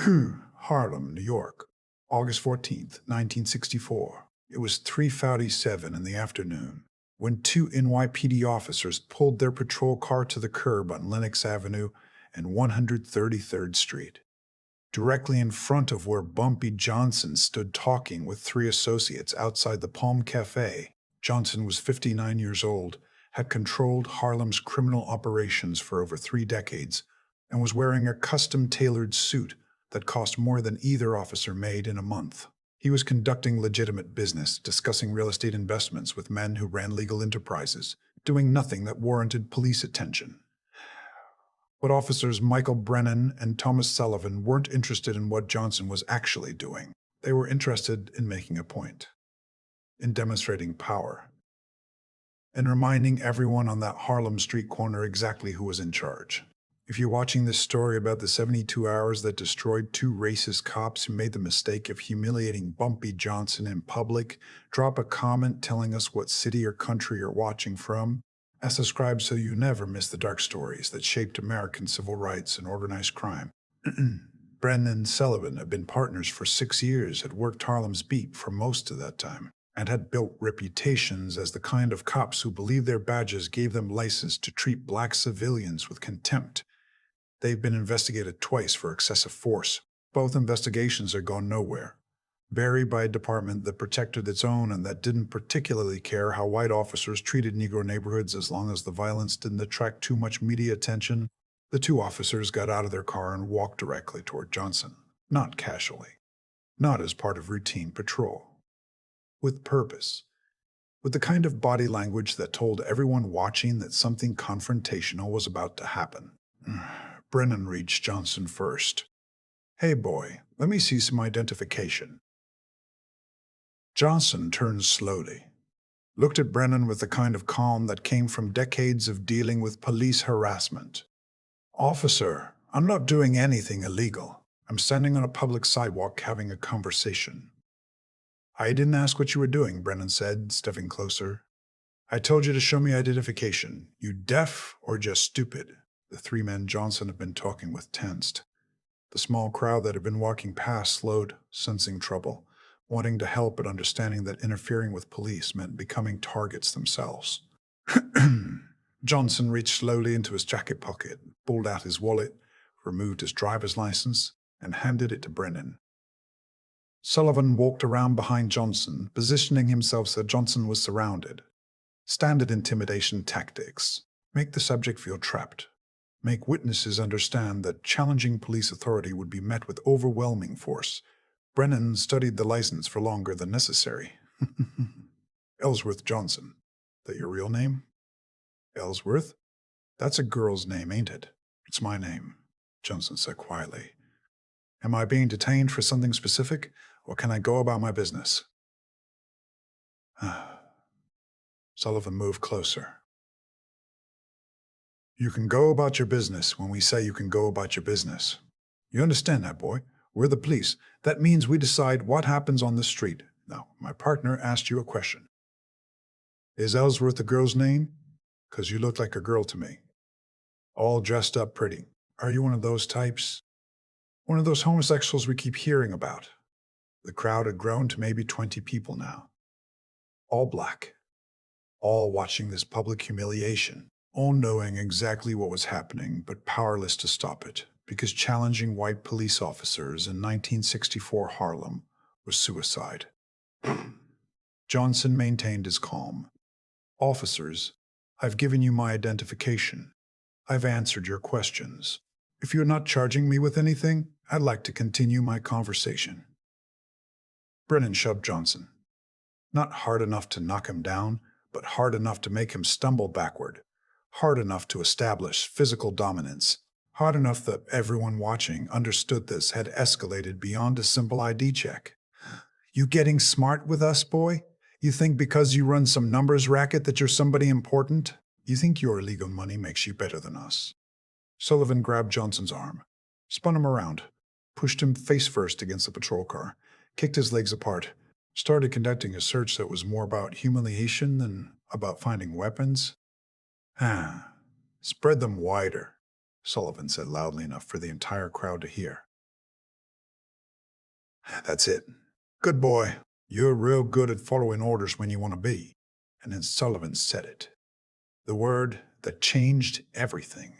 Harlem, New York, August 14th, 1964. It was 3:47 in the afternoon when two NYPD officers pulled their patrol car to the curb on Lenox Avenue and 133rd Street, directly in front of where Bumpy Johnson stood talking with three associates outside the Palm Cafe. Johnson was 59 years old, had controlled Harlem's criminal operations for over 3 decades, and was wearing a custom-tailored suit that cost more than either officer made in a month. He was conducting legitimate business, discussing real estate investments with men who ran legal enterprises, doing nothing that warranted police attention. But officers Michael Brennan and Thomas Sullivan weren't interested in what Johnson was actually doing. They were interested in making a point, in demonstrating power, and reminding everyone on that Harlem street corner exactly who was in charge. If you're watching this story about the 72 hours that destroyed two racist cops who made the mistake of humiliating Bumpy Johnson in public, drop a comment telling us what city or country you're watching from, and subscribe so you never miss the dark stories that shaped American civil rights and organized crime. Brennan and Sullivan had been partners for 6 years, had worked Harlem's beat for most of that time, and had built reputations as the kind of cops who believed their badges gave them license to treat black civilians with contempt. They've been investigated twice for excessive force. Both investigations have gone nowhere. Buried by a department that protected its own and that didn't particularly care how white officers treated Negro neighborhoods as long as the violence didn't attract too much media attention, the two officers got out of their car and walked directly toward Johnson. Not casually. Not as part of routine patrol. With purpose. With the kind of body language that told everyone watching that something confrontational was about to happen. Brennan reached Johnson first. "Hey boy, let me see some identification." Johnson turned slowly, looked at Brennan with the kind of calm that came from decades of dealing with police harassment. "Officer, I'm not doing anything illegal. I'm standing on a public sidewalk having a conversation." "I didn't ask what you were doing," Brennan said, stepping closer. "I told you to show me identification. You deaf or just stupid?" The three men Johnson had been talking with tensed. The small crowd that had been walking past slowed, sensing trouble, wanting to help but understanding that interfering with police meant becoming targets themselves. Johnson reached slowly into his jacket pocket, pulled out his wallet, removed his driver's license, and handed it to Brennan. Sullivan walked around behind Johnson, positioning himself so Johnson was surrounded. Standard intimidation tactics. Make the subject feel trapped. Make witnesses understand that challenging police authority would be met with overwhelming force. Brennan studied the license for longer than necessary. Ellsworth Johnson. That your real name? Ellsworth? That's a girl's name, ain't it? It's my name, Johnson said quietly. Am I being detained for something specific, or can I go about my business? Sullivan moved closer. You can go about your business when we say you can go about your business. You understand that, boy? We're the police. That means we decide what happens on the street. Now, my partner asked you a question. Is Ellsworth a girl's name? 'Cause you look like a girl to me. All dressed up pretty. Are you one of those types? One of those homosexuals we keep hearing about? The crowd had grown to maybe 20 people now. All black. All watching this public humiliation. All knowing exactly what was happening, but powerless to stop it, because challenging white police officers in 1964 Harlem was suicide. Johnson maintained his calm. Officers, I've given you my identification. I've answered your questions. If you're not charging me with anything, I'd like to continue my conversation. Brennan shoved Johnson. Not hard enough to knock him down, but hard enough to make him stumble backward. Hard enough to establish physical dominance. Hard enough that everyone watching understood this had escalated beyond a simple ID check. You getting smart with us, boy? You think because you run some numbers racket that you're somebody important? You think your illegal money makes you better than us? Sullivan grabbed Johnson's arm, spun him around, pushed him face first against the patrol car, kicked his legs apart, started conducting a search that was more about humiliation than about finding weapons. Spread them wider, Sullivan said loudly enough for the entire crowd to hear. That's it. Good boy. You're real good at following orders when you want to be. And then Sullivan said it. The word that changed everything.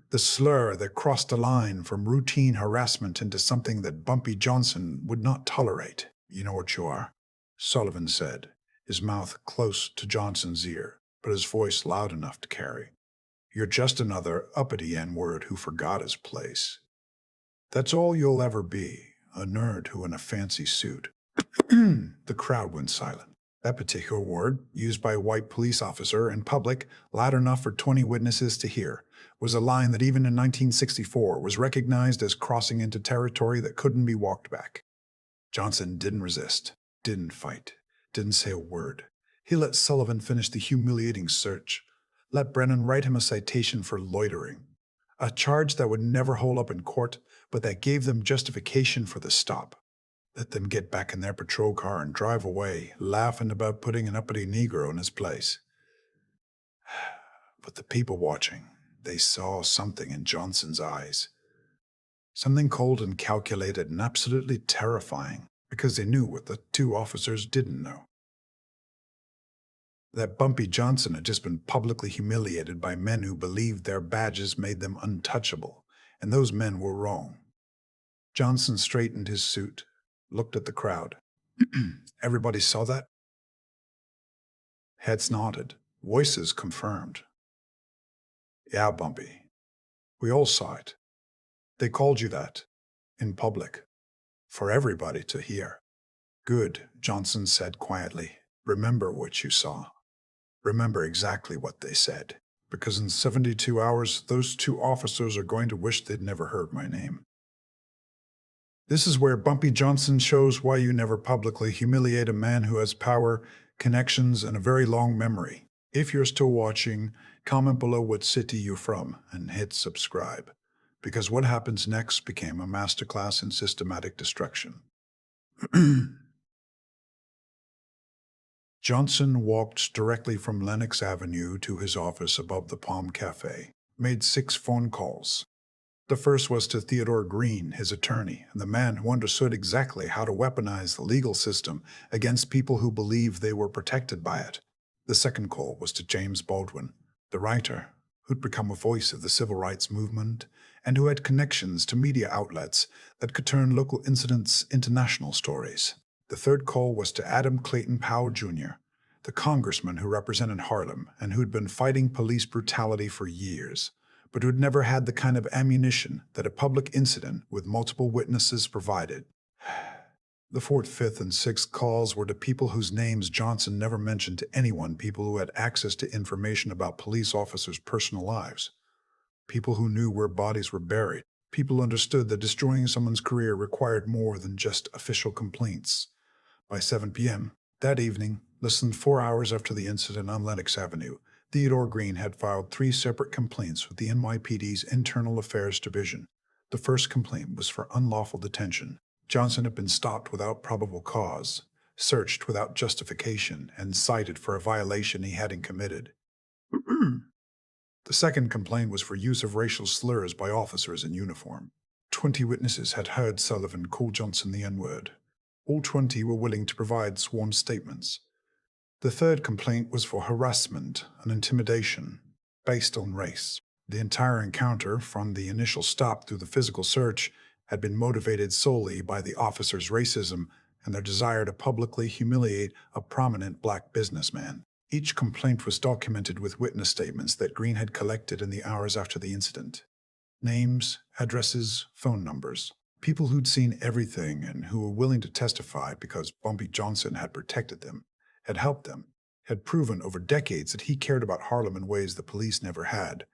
The slur that crossed the line from routine harassment into something that Bumpy Johnson would not tolerate. You know what you are, Sullivan said, his mouth close to Johnson's ear, but his voice loud enough to carry. You're just another uppity N-word who forgot his place. That's all you'll ever be, a nerd who in a fancy suit. The crowd went silent. That particular word, used by a white police officer in public, loud enough for 20 witnesses to hear, was a line that even in 1964 was recognized as crossing into territory that couldn't be walked back. Johnson didn't resist, didn't fight, didn't say a word. He let Sullivan finish the humiliating search, let Brennan write him a citation for loitering, a charge that would never hold up in court, but that gave them justification for the stop. Let them get back in their patrol car and drive away, laughing about putting an uppity Negro in his place. But the people watching, they saw something in Johnson's eyes. Something cold and calculated and absolutely terrifying, because they knew what the two officers didn't know. That Bumpy Johnson had just been publicly humiliated by men who believed their badges made them untouchable, and those men were wrong. Johnson straightened his suit, looked at the crowd. Everybody saw that? Heads nodded. Voices confirmed. Yeah, Bumpy. We all saw it. They called you that. In public. For everybody to hear. Good, Johnson said quietly. Remember what you saw. Remember exactly what they said. Because in 72 hours, those two officers are going to wish they'd never heard my name. This is where Bumpy Johnson shows why you never publicly humiliate a man who has power, connections, and a very long memory. If you're still watching, comment below what city you're from and hit subscribe, because what happens next became a masterclass in systematic destruction. Johnson walked directly from Lenox Avenue to his office above the Palm Cafe, made 6 phone calls. The first was to Theodore Green, his attorney, and the man who understood exactly how to weaponize the legal system against people who believed they were protected by it. The second call was to James Baldwin, the writer, who'd become a voice of the civil rights movement and who had connections to media outlets that could turn local incidents into national stories. The third call was to Adam Clayton Powell, Jr., the congressman who represented Harlem and who'd been fighting police brutality for years, but who'd never had the kind of ammunition that a public incident with multiple witnesses provided. The fourth, fifth, and sixth calls were to people whose names Johnson never mentioned to anyone, people who had access to information about police officers' personal lives, people who knew where bodies were buried, people who understood that destroying someone's career required more than just official complaints. By 7 p.m. that evening, less than 4 hours after the incident on Lenox Avenue, Theodore Green had filed 3 separate complaints with the NYPD's Internal Affairs Division. The first complaint was for unlawful detention. Johnson had been stopped without probable cause, searched without justification, and cited for a violation he hadn't committed. The second complaint was for use of racial slurs by officers in uniform. 20 witnesses had heard Sullivan call Johnson the N-word. All 20 were willing to provide sworn statements. The third complaint was for harassment and intimidation based on race. The entire encounter, from the initial stop through the physical search, had been motivated solely by the officers' racism and their desire to publicly humiliate a prominent black businessman. Each complaint was documented with witness statements that Green had collected in the hours after the incident. Names, addresses, phone numbers. People who'd seen everything and who were willing to testify because Bumpy Johnson had protected them, had helped them, had proven over decades that he cared about Harlem in ways the police never had.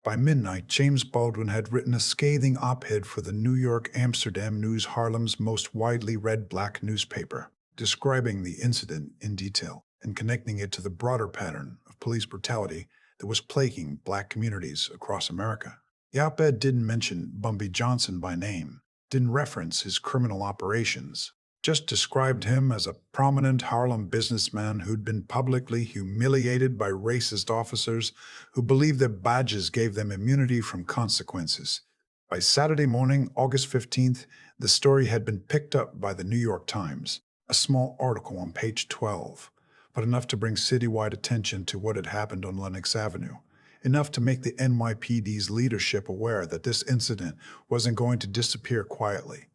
By midnight, James Baldwin had written a scathing op-ed for the New York Amsterdam News, Harlem's most widely read black newspaper, describing the incident in detail and connecting it to the broader pattern of police brutality that was plaguing black communities across America. The op-ed didn't mention Bumpy Johnson by name, didn't reference his criminal operations, just described him as a prominent Harlem businessman who'd been publicly humiliated by racist officers who believed their badges gave them immunity from consequences. By Saturday morning, August 15th, the story had been picked up by the New York Times, a small article on page 12, but enough to bring citywide attention to what had happened on Lenox Avenue, enough to make the NYPD's leadership aware that this incident wasn't going to disappear quietly.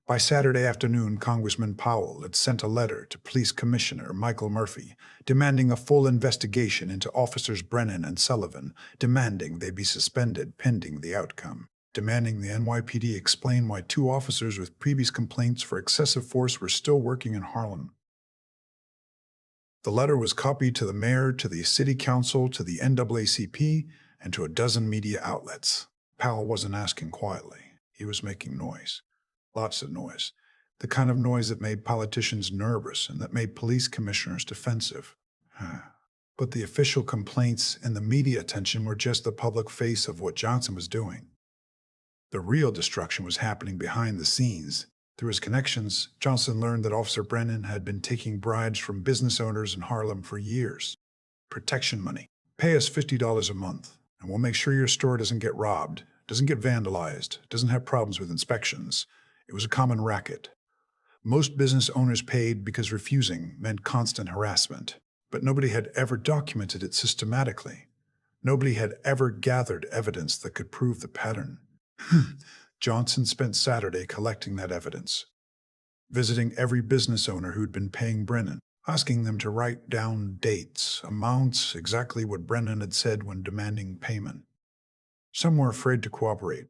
By Saturday afternoon, Congressman Powell had sent a letter to Police Commissioner Michael Murphy demanding a full investigation into Officers Brennan and Sullivan, demanding they be suspended pending the outcome, demanding the NYPD explain why two officers with previous complaints for excessive force were still working in Harlem. The letter was copied to the mayor, to the city council, to the NAACP, and to a dozen media outlets. Powell wasn't asking quietly. He was making noise. Lots of noise. The kind of noise that made politicians nervous and that made police commissioners defensive. But the official complaints and the media attention were just the public face of what Johnson was doing. The real destruction was happening behind the scenes. Through his connections, Johnson learned that Officer Brennan had been taking bribes from business owners in Harlem for years. Protection money. Pay us $50 a month, and we'll make sure your store doesn't get robbed, doesn't get vandalized, doesn't have problems with inspections. It was a common racket. Most business owners paid because refusing meant constant harassment, but nobody had ever documented it systematically. Nobody had ever gathered evidence that could prove the pattern. Johnson spent Saturday collecting that evidence, visiting every business owner who'd been paying Brennan, asking them to write down dates, amounts, exactly what Brennan had said when demanding payment. Some were afraid to cooperate.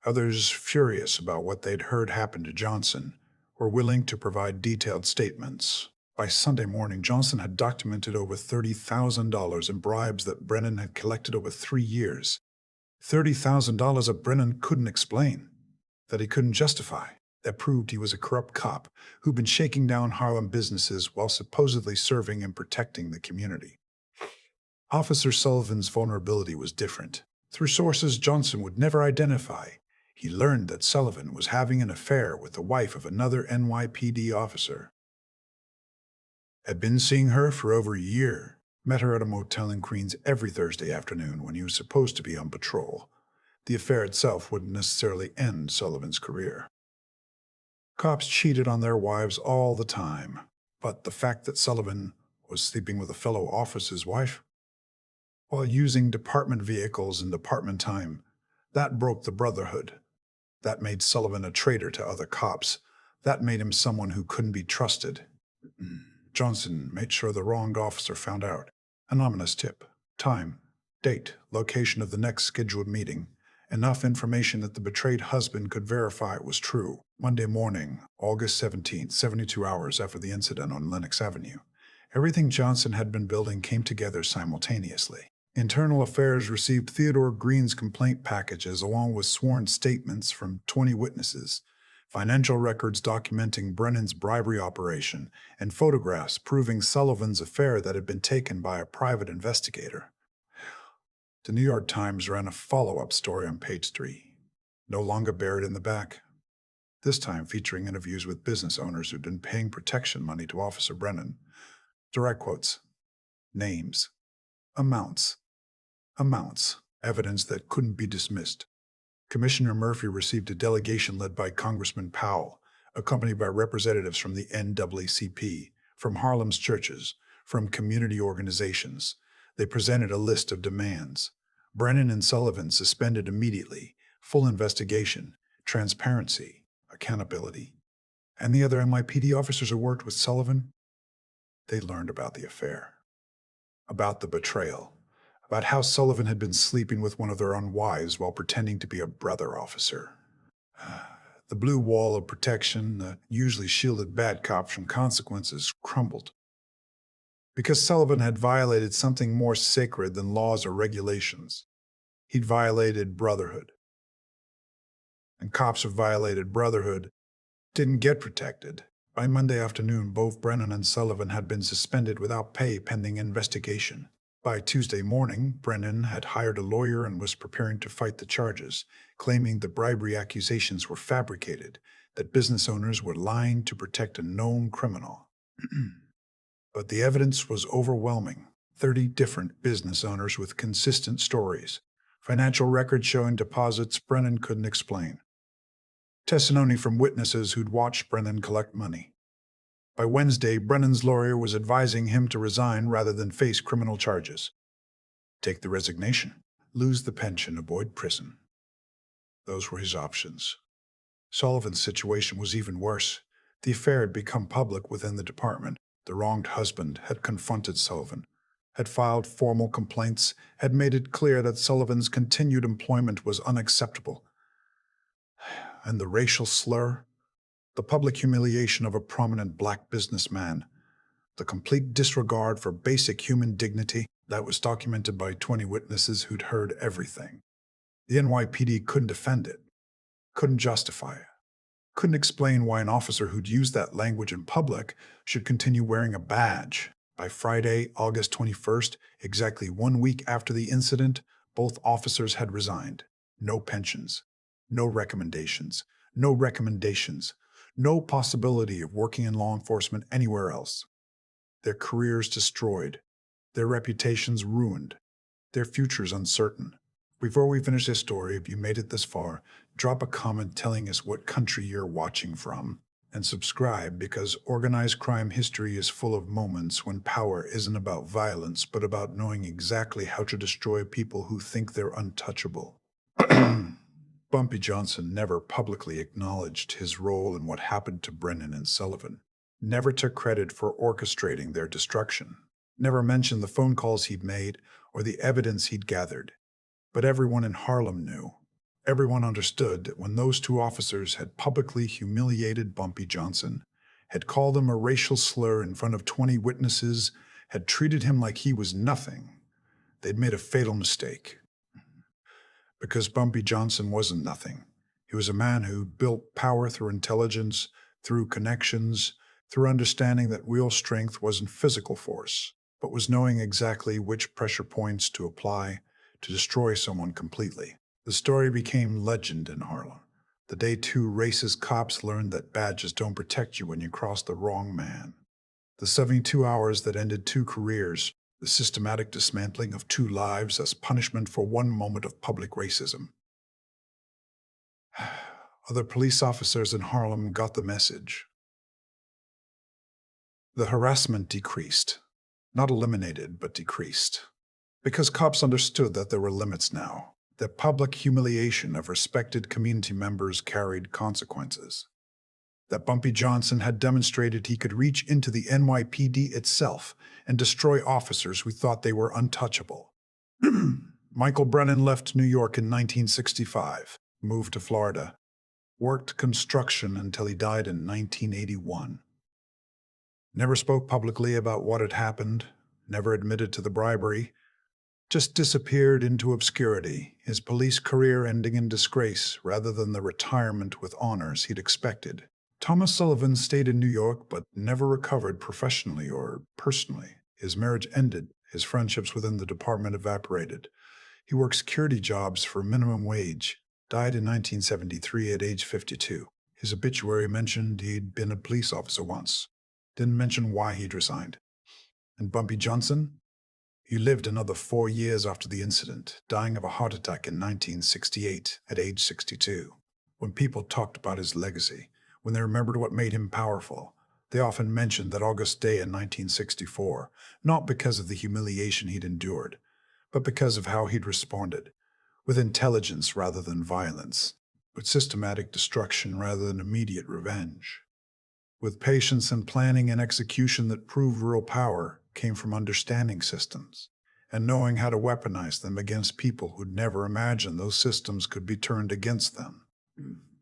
Others, furious about what they'd heard happen to Johnson, were willing to provide detailed statements. By Sunday morning, Johnson had documented over $30,000 in bribes that Brennan had collected over 3 years. $30,000 that Brennan couldn't explain, that he couldn't justify, that proved he was a corrupt cop who'd been shaking down Harlem businesses while supposedly serving and protecting the community. Officer Sullivan's vulnerability was different. Through sources Johnson would never identify, he learned that Sullivan was having an affair with the wife of another NYPD officer. Had been seeing her for over a year, met her at a motel in Queens every Thursday afternoon when he was supposed to be on patrol. The affair itself wouldn't necessarily end Sullivan's career. Cops cheated on their wives all the time, but the fact that Sullivan was sleeping with a fellow officer's wife, while using department vehicles in department time, that broke the brotherhood. That made Sullivan a traitor to other cops. That made him someone who couldn't be trusted. Johnson made sure the wronged officer found out. An ominous tip. Time, date, location of the next scheduled meeting. Enough information that the betrayed husband could verify it was true. Monday morning, August 17th, 72 hours after the incident on Lenox Avenue. Everything Johnson had been building came together simultaneously. Internal Affairs received Theodore Green's complaint packages along with sworn statements from 20 witnesses, financial records documenting Brennan's bribery operation, and photographs proving Sullivan's affair that had been taken by a private investigator. The New York Times ran a follow-up story on page 3, no longer buried in the back, this time featuring interviews with business owners who'd been paying protection money to Officer Brennan. Direct quotes. Names. Amounts. Evidence that couldn't be dismissed. Commissioner Murphy received a delegation led by Congressman Powell, accompanied by representatives from the NAACP, from Harlem's churches, from community organizations. They presented a list of demands. Brennan and Sullivan suspended immediately, full investigation, transparency, accountability. And the other NYPD officers who worked with Sullivan, they learned about the affair, about the betrayal, about how Sullivan had been sleeping with one of their own wives while pretending to be a brother officer. The blue wall of protection that usually shielded bad cops from consequences crumbled. Because Sullivan had violated something more sacred than laws or regulations. He'd violated brotherhood. And cops who violated brotherhood didn't get protected. By Monday afternoon, both Brennan and Sullivan had been suspended without pay pending investigation. By Tuesday morning, Brennan had hired a lawyer and was preparing to fight the charges, claiming the bribery accusations were fabricated, that business owners were lying to protect a known criminal. But the evidence was overwhelming. 30 different business owners with consistent stories. Financial records showing deposits Brennan couldn't explain. Testimony from witnesses who'd watched Brennan collect money. By Wednesday, Brennan's lawyer was advising him to resign rather than face criminal charges. Take the resignation, lose the pension, avoid prison. Those were his options. Sullivan's situation was even worse. The affair had become public within the department. The wronged husband had confronted Sullivan, had filed formal complaints, had made it clear that Sullivan's continued employment was unacceptable. And the racial slur, the public humiliation of a prominent black businessman, the complete disregard for basic human dignity that was documented by 20 witnesses who'd heard everything. The NYPD couldn't defend it, couldn't justify it, couldn't explain why an officer who'd used that language in public should continue wearing a badge. By Friday, August 21st, exactly 1 week after the incident, both officers had resigned. No pensions, no recommendations, no possibility of working in law enforcement anywhere else. Their careers destroyed, their reputations ruined, their futures uncertain. Before we finish this story, if you made it this far, drop a comment telling us what country you're watching from. And subscribe, because organized crime history is full of moments when power isn't about violence, but about knowing exactly how to destroy people who think they're untouchable. Bumpy Johnson never publicly acknowledged his role in what happened to Brennan and Sullivan, never took credit for orchestrating their destruction, never mentioned the phone calls he'd made or the evidence he'd gathered. But everyone in Harlem knew. Everyone understood that when those two officers had publicly humiliated Bumpy Johnson, had called him a racial slur in front of 20 witnesses, had treated him like he was nothing, they'd made a fatal mistake. Because Bumpy Johnson wasn't nothing. He was a man who built power through intelligence, through connections, through understanding that real strength wasn't physical force, but was knowing exactly which pressure points to apply to destroy someone completely. The story became legend in Harlem. The day two racist cops learned that badges don't protect you when you cross the wrong man. The 72 hours that ended 2 careers, the systematic dismantling of 2 lives as punishment for 1 moment of public racism. Other police officers in Harlem got the message. The harassment decreased. Not eliminated, but decreased. Because cops understood that there were limits now. That public humiliation of respected community members carried consequences. That Bumpy Johnson had demonstrated he could reach into the NYPD itself and destroy officers who thought they were untouchable. Michael Brennan left New York in 1965, moved to Florida, worked construction until he died in 1981. Never spoke publicly about what had happened, never admitted to the bribery, just disappeared into obscurity, his police career ending in disgrace rather than the retirement with honors he'd expected. Thomas Sullivan stayed in New York but never recovered professionally or personally. His marriage ended, his friendships within the department evaporated. He worked security jobs for minimum wage, died in 1973 at age 52. His obituary mentioned he'd been a police officer once, didn't mention why he'd resigned. And Bumpy Johnson? He lived another 4 years after the incident, dying of a heart attack in 1968 at age 62. When people talked about his legacy, when they remembered what made him powerful, they often mentioned that August day in 1964, not because of the humiliation he'd endured, but because of how he'd responded, with intelligence rather than violence, with systematic destruction rather than immediate revenge. With patience and planning and execution that proved real power came from understanding systems and knowing how to weaponize them against people who'd never imagined those systems could be turned against them.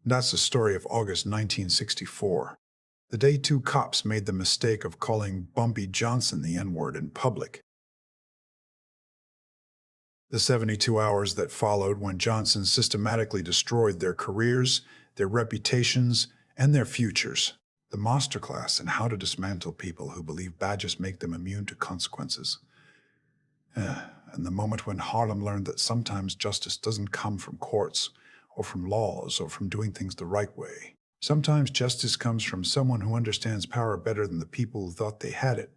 That's the story of August 1964, the day 2 cops made the mistake of calling Bumpy Johnson the N-word in public. The 72 hours that followed when Johnson systematically destroyed their careers, their reputations, and their futures. The masterclass in how to dismantle people who believe badges make them immune to consequences. And the moment when Harlem learned that sometimes justice doesn't come from courts, or from laws, or from doing things the right way. Sometimes justice comes from someone who understands power better than the people who thought they had it.